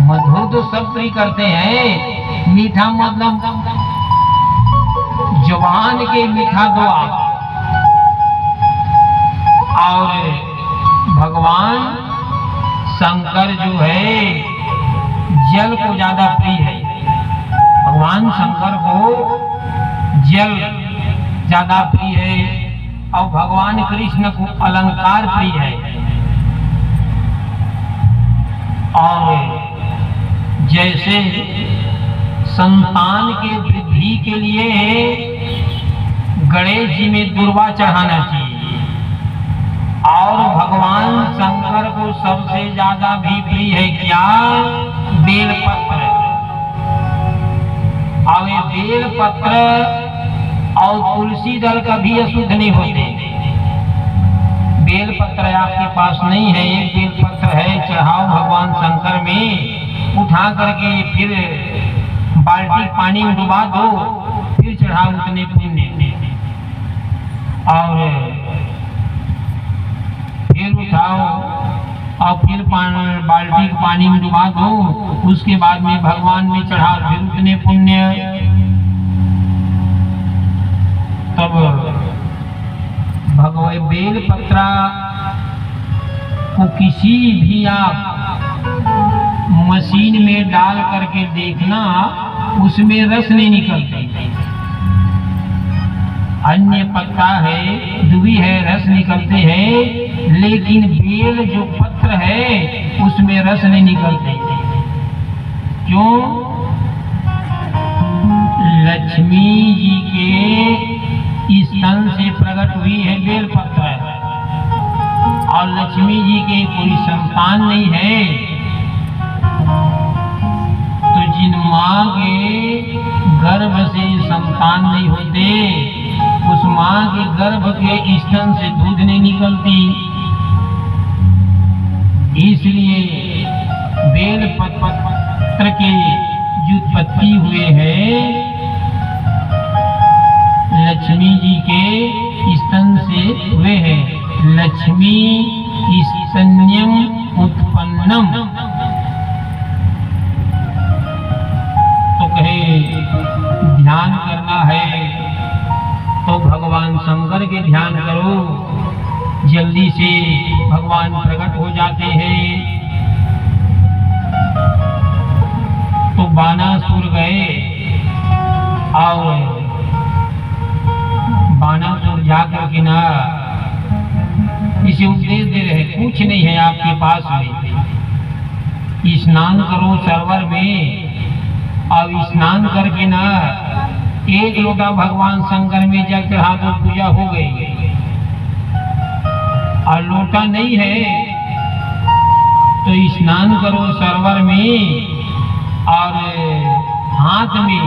मधुर तो सब प्रिय करते हैं, मीठा मतलब जवान के मीठा दो आप। और भगवान शंकर जो है जल को ज्यादा प्रिय है। भगवान शंकर को जल ज्यादा प्रिय है और भगवान कृष्ण को अलंकार प्रिय है। और जैसे संतान के वृद्धि के लिए गणेश जी में दुर्वा चढ़ाना चाहिए, और भगवान शंकर को सबसे ज्यादा भी प्रिय है क्या? बेलपत्र। और ये बेलपत्र और तुलसी दल कभी अशुद्ध नहीं होते। बेलपत्र आपके पास नहीं है, एक बेलपत्र है, चढ़ाओ भगवान शंकर में, उठा करके फिर बाल्टी पानी में डुबा दो, फिर चढ़ाओ, उतने पुण्य। और फिर उठाओ और फिर बाल्टी पानी में डुबा दो, उसके बाद में भगवान में चढ़ाओ, फिर उतने पुण्य। तब भगवान बेल पत्रा को किसी भी आप मशीन में डाल करके देखना, उसमें रस नहीं निकलते। अन्य पत्ता है, दुबी है, रस निकलते हैं, लेकिन बेल जो पत्र है उसमें रस नहीं निकलते। क्यों? लक्ष्मी जी के स्तन से प्रकट हुई है बेल पत्र, और लक्ष्मी जी के कोई संतान नहीं है, तो जिन माँ के गर्भ से संतान नहीं होते, उस माँ के गर्भ के स्तन से दूध नहीं निकलती। इसलिए बेल पत्र के जो उत्पत्ति हुए हैं लक्ष्मी जी के स्तन से हुए हैं। लक्ष्मी स्तन्यम उत्पन्नम, तो कहे ध्यान करना है तो भगवान शंकर के ध्यान करो, जल्दी से भगवान प्रकट हो जाते हैं। तो बानासुर गए और बानासुर जाकर के ना इसे उपदेश दे रहे, कुछ नहीं है आपके पास में, स्नान करो सरोवर में, और स्नान करके ना एक लोटा भगवान शंकर में जल चढ़ा दो, पूजा हो गई। और लोटा नहीं है तो स्नान करो सरोवर में, और हाथ में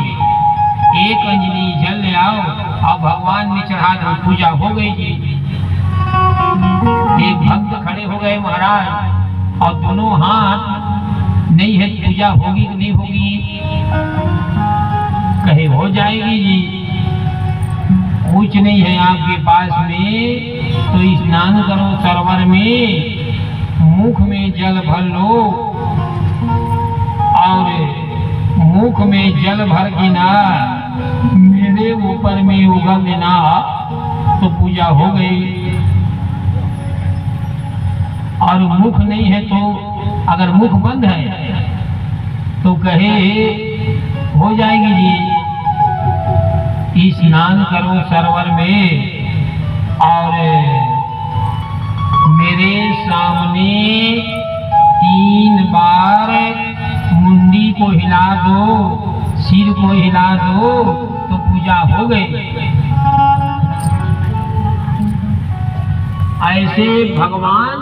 एक अंजलि जल ले आओ और भगवान में चढ़ा दो, पूजा हो गई जी। एक भक्त खड़े हो गए महाराज, और दोनों हाथ नहीं है, पूजा होगी कि नहीं होगी? कहे हो जाएगी जी। कुछ नहीं है आपके पास में तो स्नान करो सरोवर में, मुख में जल भर लो, और मुख में जल भर के ना मेरे ऊपर में उगल देना, तो पूजा हो गई। और मुख नहीं है तो, अगर मुख बंद है तो कहे हो जाएगी जी। स्नान करो सरोवर में, और मेरे सामने 3 बार मुंडी को हिला दो, सिर को हिला दो, तो पूजा हो गई। ऐसे भगवान